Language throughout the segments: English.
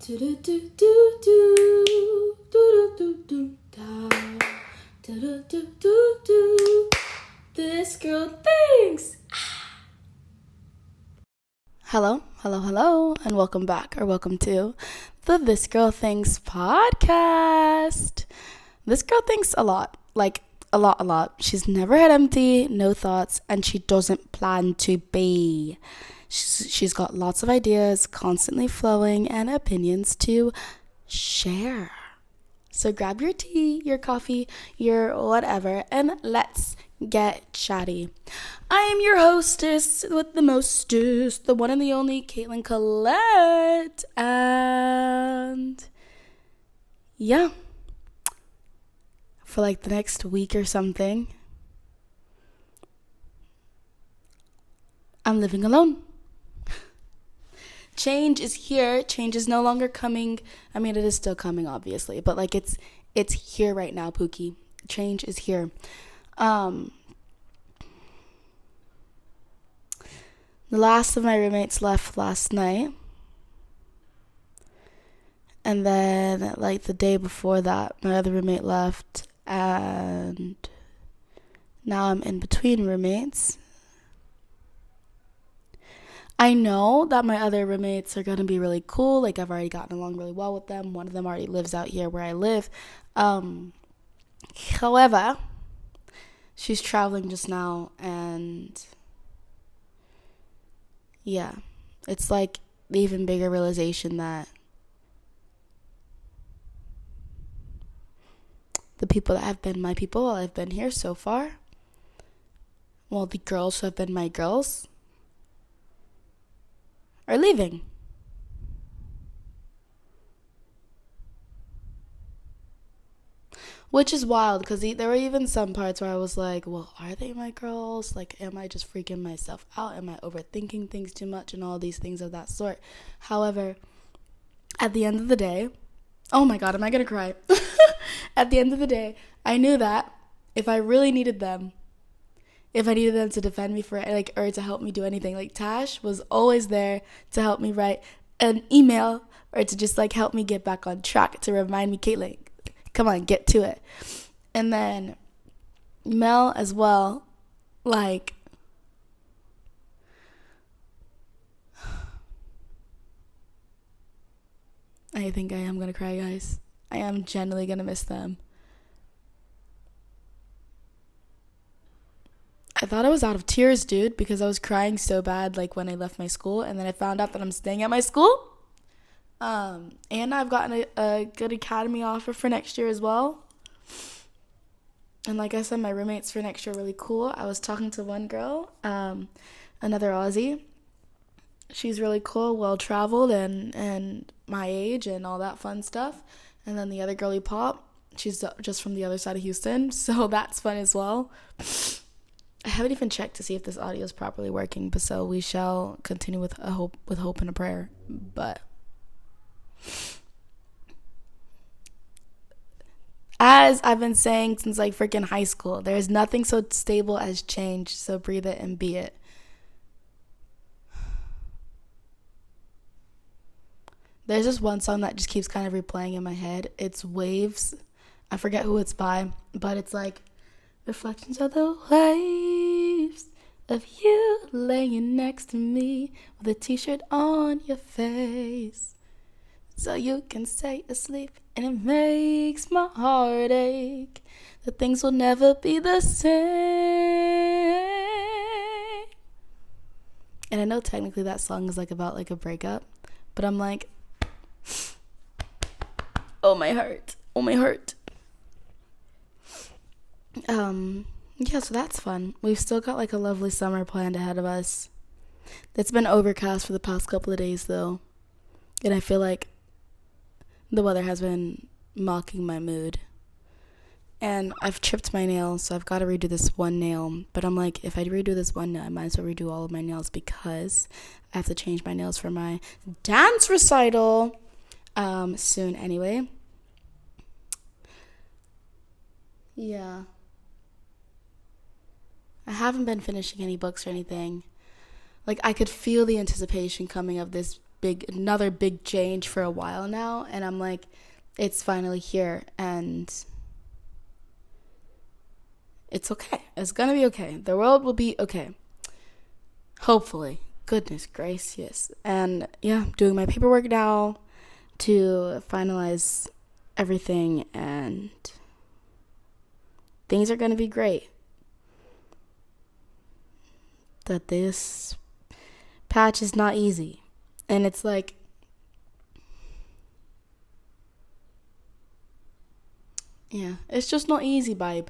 This girl thinks. Hello, and welcome back, or welcome to the This Girl Thinks podcast. This girl thinks a lot, like a lot. She's never had empty, no thoughts, and she doesn't plan to be. She's got lots of ideas, constantly flowing, and opinions to share. So grab your tea, your coffee, your whatever, and let's get chatty. I am your hostess with the mostest, the one and the only Kaitlyn Collette, and yeah, for like the next week or something, I'm living alone. Change is here. Change is no longer coming. I mean, it is still coming, obviously, but like it's here right now, Pookie. Change is here. The last of my roommates left last night. And then, like, the day before that, my other roommate left. And now I'm in between roommates. I know that my other roommates are going to be really cool. Like, I've already gotten along really well with them. One of them already lives out here where I live. However, she's traveling just now, and yeah, it's like the even bigger realization that the people that have been my people while I've been here so far, well, the girls who have been my girls, are leaving. Which is wild, because there were even some parts where I was like, well, are they my girls? Like, am I just freaking myself out? Am I overthinking things too much and all these things of that sort? However, at the end of the day, oh my God, am I going to cry? At the end of the day, I knew that if I really needed them, if I needed them to defend me for like, or to help me do anything, like Tash was always there to help me write an email or to just like help me get back on track, to remind me, Kaitlyn, come on, get to it. And then Mel as well, like, I think I am gonna cry, guys. I am genuinely gonna miss them. I thought I was out of tears, dude, because I was crying so bad, like, when I left my school, and then I found out that I'm staying at my school. And I've gotten a good academy offer for next year as well. And like I said, my roommates for next year are really cool. I was talking to one girl, another Aussie. She's really cool, well-traveled, and my age and all that fun stuff. And then the other girly pop, she's just from the other side of Houston, so that's fun as well. I haven't even checked to see if this audio is properly working, but so we shall continue with hope and a prayer. But as I've been saying since like freaking high school, there's nothing so stable as change, so breathe it and be it. There's just one song that just keeps kind of replaying in my head. It's Waves. I forget who it's by, but it's like, reflections of the waves of you laying next to me with a t-shirt on your face, so you can stay asleep, and it makes my heart ache that things will never be the same. And I know technically that song is like about like a breakup, but I'm like, oh my heart. Yeah, so that's fun. We've still got like a lovely summer planned ahead of us. It's been overcast for the past couple of days though, and I feel like the weather has been mocking my mood. And I've chipped my nails, so I've got to redo this one nail. But I'm like, if I redo this one nail, I might as well redo all of my nails, because I have to change my nails for my dance recital soon anyway. Yeah. I haven't been finishing any books or anything. Like, I could feel the anticipation coming of this another big change for a while now, and I'm like, it's finally here, and it's okay. It's gonna be okay. The world will be okay. Hopefully. Goodness gracious. And yeah, doing my paperwork now to finalize everything, and things are gonna be great. That this patch is not easy. And it's like, yeah, it's just not easy, babe.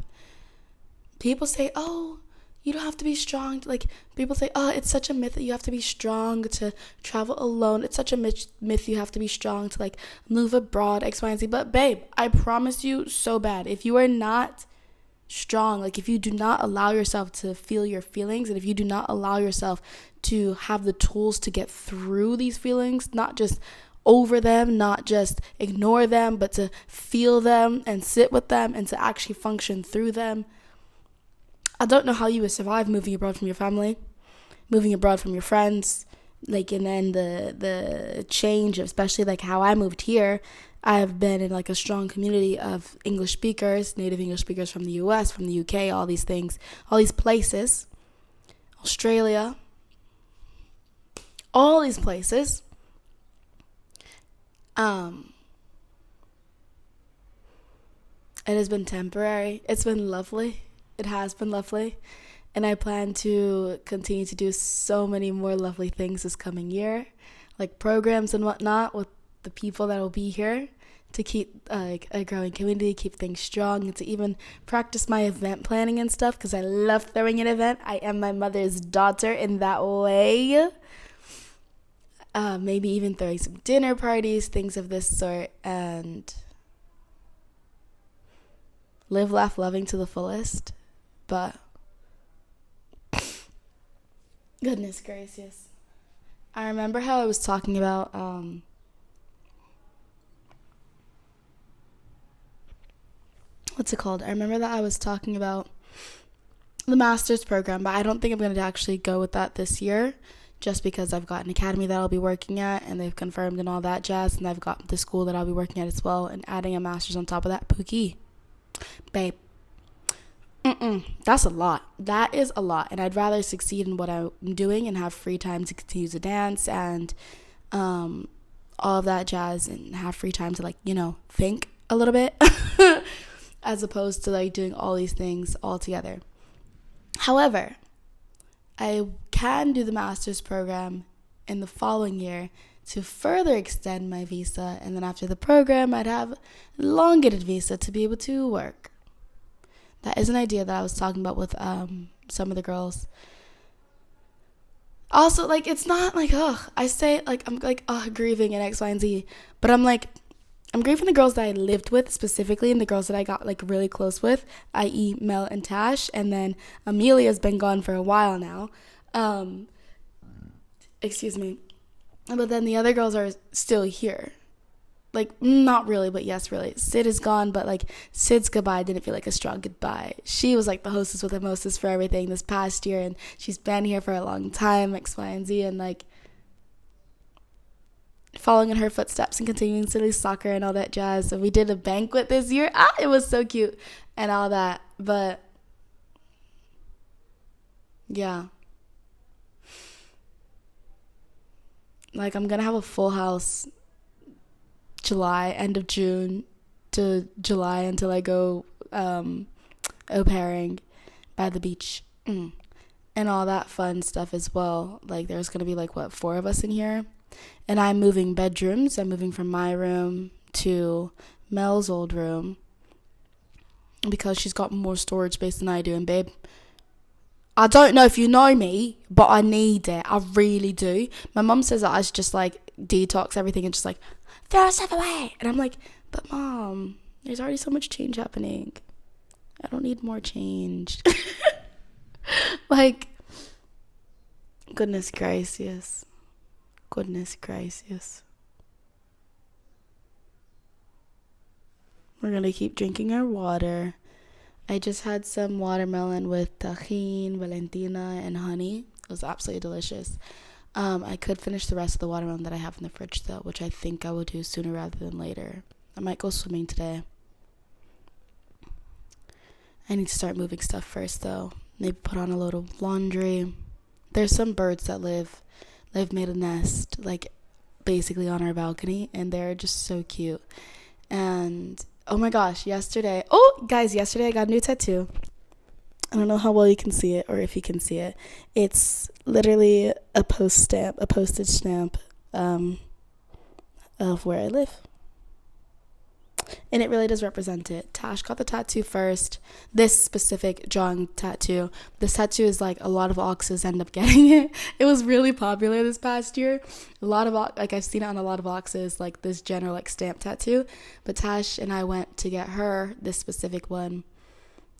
People say, oh, you don't have to be strong. Like, people say, oh, it's such a myth that you have to be strong to travel alone. It's such a myth you have to be strong to, like, move abroad, X, Y, and Z. But, babe, I promise you so bad. If you are not strong, like, if you do not allow yourself to feel your feelings, and if you do not allow yourself to have the tools to get through these feelings, not just over them, not just ignore them, but to feel them and sit with them and to actually function through them, I don't know how you would survive moving abroad from your family, moving abroad from your friends, like, and then the change, especially like how I moved here. I've been in like a strong community of English speakers, native English speakers from the US, from the UK, all these things, all these places, Australia, all these places. It has been temporary. It's been lovely. It has been lovely. And I plan to continue to do so many more lovely things this coming year, like programs and whatnot with the people that will be here to keep a growing community, keep things strong, and to even practice my event planning and stuff, because I love throwing an event. I am my mother's daughter in that way. Maybe even throwing some dinner parties, things of this sort, and live, laugh, loving to the fullest. But goodness gracious, I remember how I was talking about what's it called? I remember that I was talking about the master's program, but I don't think I'm going to actually go with that this year, just because I've got an academy that I'll be working at, and they've confirmed and all that jazz, and I've got the school that I'll be working at as well, and adding a master's on top of that, Pookie, babe. That's a lot. That is a lot, and I'd rather succeed in what I'm doing and have free time to continue to dance and all of that jazz, and have free time to, like, you know, think a little bit as opposed to like doing all these things all together. However, I can do the master's program in the following year to further extend my visa, and then after the program I'd have a elongated visa to be able to work. That is an idea that I was talking about with some of the girls. Also, like, it's not like, I say, like, I'm like, grieving and X, Y, and Z, but I'm like, I'm grieving the girls that I lived with specifically, and the girls that I got, like, really close with, i.e. Mel and Tash, and then Amelia's been gone for a while now. Excuse me. But then the other girls are still here. Like, not really, but yes, really. Sid is gone, but, like, Sid's goodbye didn't feel like a strong goodbye. She was, like, the hostess with the mostest for everything this past year, and she's been here for a long time, X, Y, and Z, and, like, following in her footsteps and continuing silly soccer and all that jazz. So we did a banquet this year. It was so cute and all that. But, yeah. Like, I'm going to have a full house July, end of June to July, until I go au pairing by the beach and all that fun stuff as well. Like, there's gonna be like 4 of us in here, and I'm moving bedrooms. I'm moving from my room to Mel's old room because she's got more storage space than I do. And babe, I don't know if you know me, but I need it. I really do. My mum says that I should just like detox everything and just like throw stuff away. And I'm like, but mom, there's already so much change happening. I don't need more change. Like, goodness gracious. Goodness gracious. We're gonna keep drinking our water. I just had some watermelon with tajin, Valentina, and honey. It was absolutely delicious. I could finish the rest of the watermelon that I have in the fridge though, which I think I will do sooner rather than later. I might go swimming today. I need to start moving stuff first though. Maybe put on a load of laundry. There's some birds that they've made a nest like basically on our balcony, and they're just so cute. And oh my gosh, yesterday I got a new tattoo. I don't know how well you can see it, or if you can see it. It's literally a postage stamp of where I live. And it really does represent it. Tash got the tattoo first. This specific drawing tattoo. This tattoo is like a lot of oxes end up getting it. It was really popular this past year. A lot of I've seen it on a lot of oxes, like this general like stamp tattoo. But Tash and I went to get her this specific one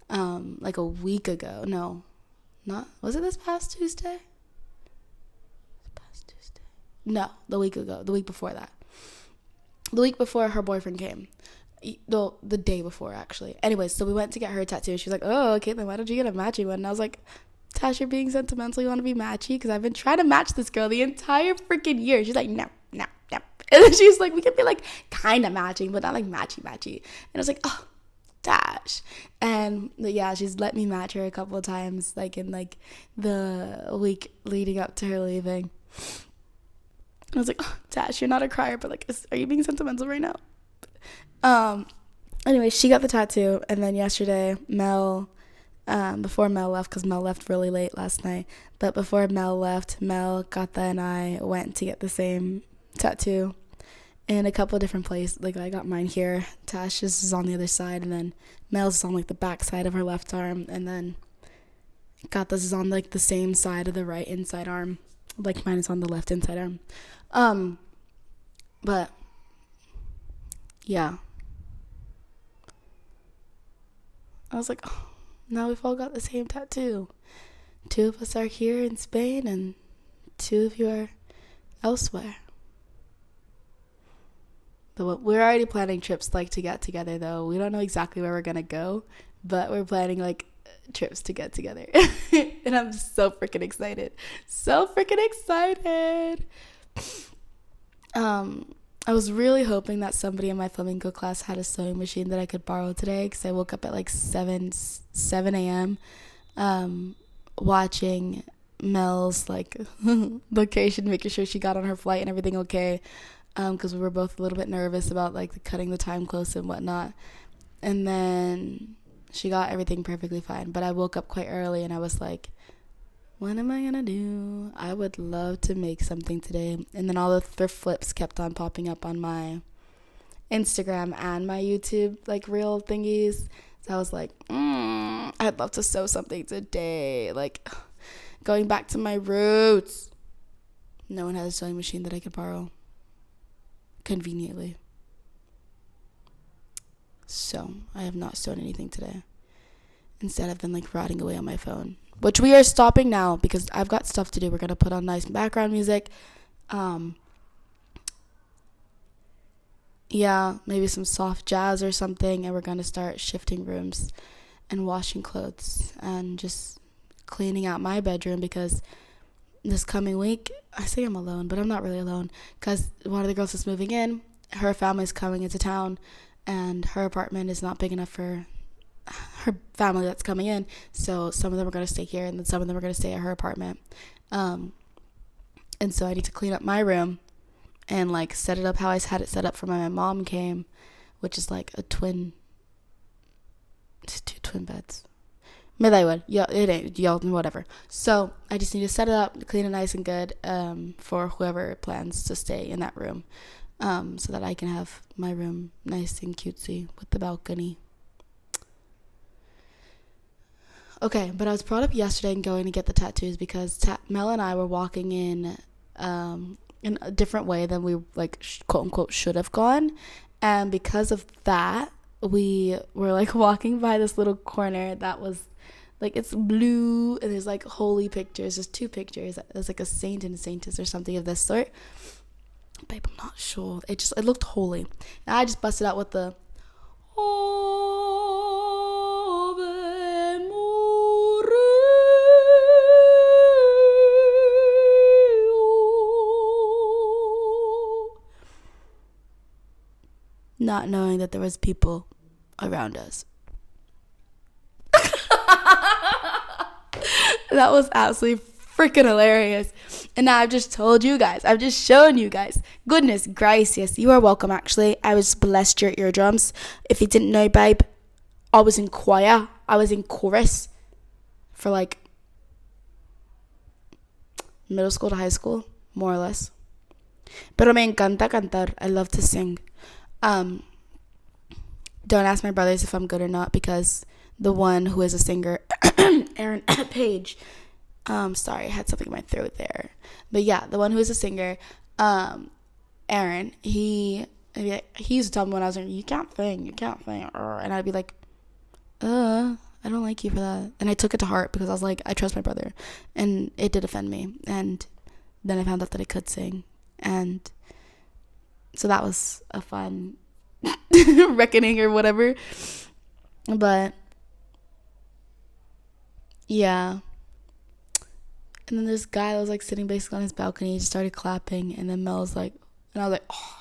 like a week ago. No, not, was it this past Tuesday? No, the week ago. The week before that. The week before her boyfriend came. No, the day before, actually. Anyways, so we went to get her a tattoo. She was like, oh, Kaitlyn, why don't you get a matchy one? And I was like, Tash, you're being sentimental. You want to be matchy? Because I've been trying to match this girl the entire freaking year. She's like, no. And then she's like, we could be like kind of matching, but not like matchy. And I was like, oh, Tash. And yeah, she's let me match her a couple of times, like in like the week leading up to her leaving. I was like, oh, Tash, you're not a crier, but like, are you being sentimental right now? Anyway, she got the tattoo, and then yesterday, Mel, before Mel left, because Mel left really late last night, but before Mel left, Mel, Kata, and I went to get the same tattoo in a couple of different places. Like, I got mine here, Tash's is on the other side, and then Mel's is on, like, the back side of her left arm, and then Kata's is on, like, the same side of the right inside arm. Like, mine is on the left inside arm. But, yeah. I was like, oh, now we've all got the same tattoo. 2 of us are here in Spain, and 2 of you are elsewhere. But we're already planning trips, like, to get together, though. We don't know exactly where we're going to go, but we're planning, like, trips to get together. And I'm so freaking excited. I was really hoping that somebody in my flamenco class had a sewing machine that I could borrow today, because I woke up at like 7 a.m. Watching Mel's like location, making sure she got on her flight and everything okay, because we were both a little bit nervous about like cutting the time close and whatnot. And then she got everything perfectly fine, but I woke up quite early and I was like, what am I gonna do? I would love to make something today. And then all the thrift flips kept on popping up on my Instagram and my YouTube, like, reel thingies. So I was like, I'd love to sew something today. Like, going back to my roots. No one has a sewing machine that I could borrow conveniently. So I have not sewn anything today. Instead, I've been, like, rotting away on my phone. Which we are stopping now because I've got stuff to do. We're going to put on nice background music. Yeah, maybe some soft jazz or something. And we're going to start shifting rooms and washing clothes and just cleaning out my bedroom, because this coming week, I say I'm alone, but I'm not really alone, because one of the girls is moving in. Her family's coming into town, and her apartment is not big enough for her family that's coming in, so some of them are going to stay here, and then some of them are going to stay at her apartment. And so I need to clean up my room and like set it up how I had it set up for when my mom came, which is like two twin beds. Me da igual, it ain't, y'all, whatever. So I just need to set it up, clean it nice and good, for whoever plans to stay in that room, so that I can have my room nice and cutesy with the balcony. Okay, but I was brought up yesterday and going to get the tattoos because Mel and I were walking in a different way than we, like, quote unquote should have gone, and because of that, we were like walking by this little corner that was like, it's blue, and there's like holy pictures. There's 2 pictures. There's like a saint and a saintess or something of this sort. Babe, I'm not sure. It looked holy, and I just busted out with the not knowing that there was people around us. That was absolutely freaking hilarious. And now I've just told you guys. I've just shown you guys. Goodness gracious. You are welcome, actually. I was blessed your eardrums. If you didn't know, babe, I was in choir. I was in chorus for like middle school to high school, more or less. Pero me encanta cantar. I love to sing. Don't ask my brothers if I'm good or not, because the one who is a singer, Aaron Page, sorry, I had something in my throat there. But yeah, the one who is a singer, Aaron, he used to tell me when I was young, you can't sing. And I'd be like, I don't like you for that. And I took it to heart because I was like, I trust my brother. And it did offend me. And then I found out that I could sing. And so that was a fun reckoning or whatever. But yeah. And then this guy that was like sitting basically on his balcony, he just started clapping. And then Mel was like, and I was like, oh.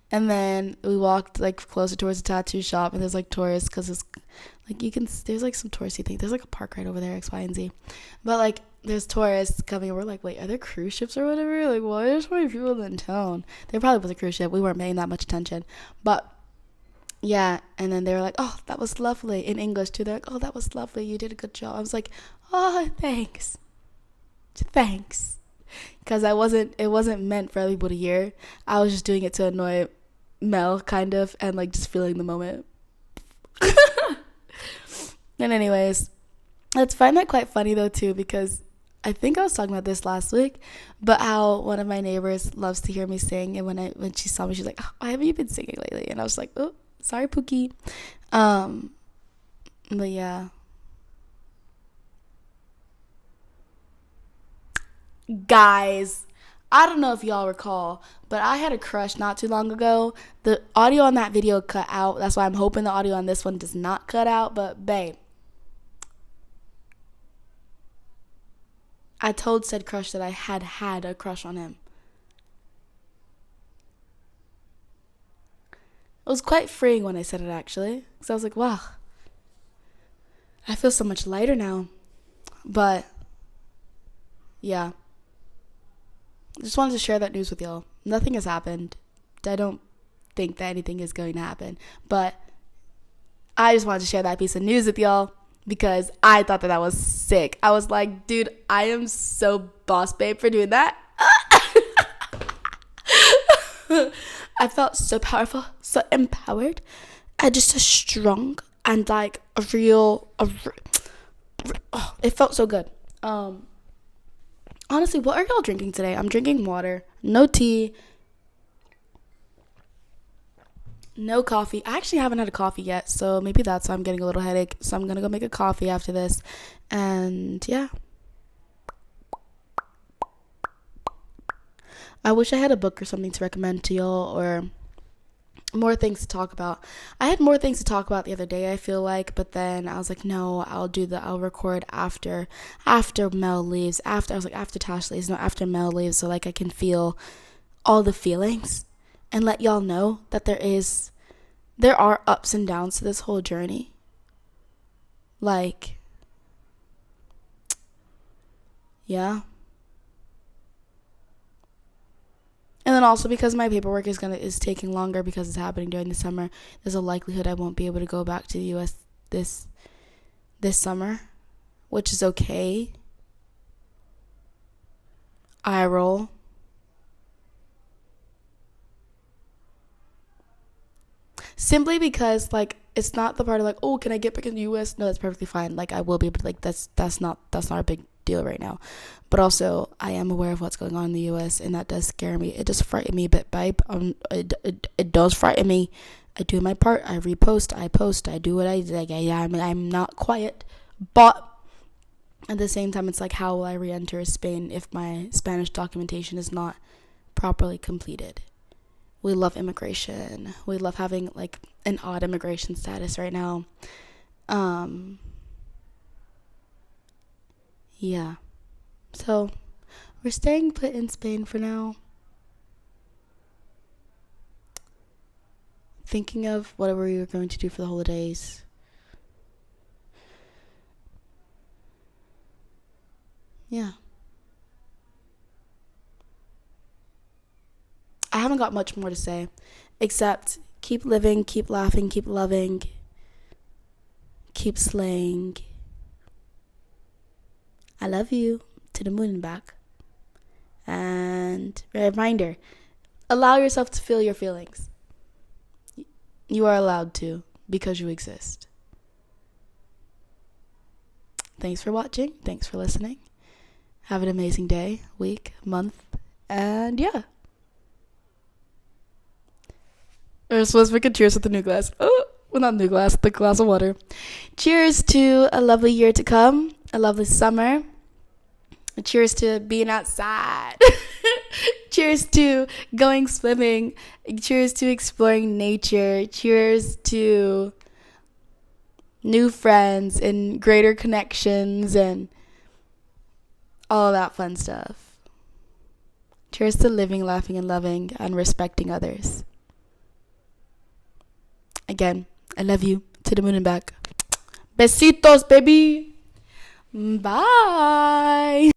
And then we walked like closer towards the tattoo shop, and there's like tourists, because it's like there's like some touristy thing. There's like a park right over there, X, Y, and Z. But like there's tourists coming, and we're like, wait, are there cruise ships or whatever? Like, why are there so many people in town? There probably was a cruise ship. We weren't paying that much attention. But yeah, and then they were like, oh, that was lovely, in English too. They're like, oh, that was lovely. You did a good job. I was like, oh, thanks. Because it wasn't meant for other people to hear. I was just doing it to annoy Mel, kind of, and like just feeling the moment. And anyways, let's find that quite funny though too, because I think I was talking about this last week, but how one of my neighbors loves to hear me sing, and when she saw me, she's like, oh, why haven't you been singing lately? And I was like, oh, sorry, Pookie. But yeah. Guys, I don't know if y'all recall, but I had a crush not too long ago. The audio on that video cut out. That's why I'm hoping the audio on this one does not cut out. But babe, I told said crush that I had a crush on him. It was quite freeing when I said it, actually, because I was like, wow, I feel so much lighter now. But yeah, just wanted to share that news with y'all. Nothing has happened. I don't think that anything is going to happen, but I just wanted to share that piece of news with y'all because I thought that was sick. I was like, dude, I am so boss babe for doing that. I felt so powerful, so empowered, and just so strong, and like it felt so good. Honestly, what are y'all drinking today? I'm drinking water, no tea, no coffee. I actually haven't had a coffee yet, so maybe that's why I'm getting a little headache. So I'm gonna go make a coffee after this, and yeah. I wish I had a book or something to recommend to y'all, or more things to talk about. I had more things to talk about the other day, I feel like, but then I was like, no, I'll record after Mel leaves. After Tash leaves, no, after Mel leaves, so like I can feel all the feelings and let y'all know that there are ups and downs to this whole journey. Like, yeah. And then also because my paperwork is taking longer because it's happening during the summer, there's a likelihood I won't be able to go back to the US this summer, which is okay. I roll. Simply because like it's not the part of like, oh, can I get back in the US? No, that's perfectly fine. Like I will be able to, like that's not a big deal right now. But also I am aware of what's going on in the US, and that does scare me. It does frighten me a bit, babe. It does frighten me. I do my part. I repost, I post, I do what I like. I'm not quiet, but at the same time, it's like, how will I re-enter Spain if my Spanish documentation is not properly completed? We love immigration. We love having like an odd immigration status right now. Yeah. So we're staying put in Spain for now. thinking of whatever you're going to do for the holidays. Yeah. I haven't got much more to say, except keep living, keep laughing, keep loving, keep slaying. I love you to the moon and back. And a reminder, allow yourself to feel your feelings. You are allowed to, because you exist. Thanks for watching. Thanks for listening. Have an amazing day, week, month, and yeah. We're supposed to make a cheers with the new glass. Oh, well, not new glass, the glass of water. Cheers to a lovely year to come, a lovely summer. Cheers to being outside. Cheers to going swimming. Cheers to exploring nature. Cheers to new friends and greater connections and all that fun stuff. Cheers to living, laughing, and loving and respecting others. Again, I love you to the moon and back. Besitos, baby. Bye.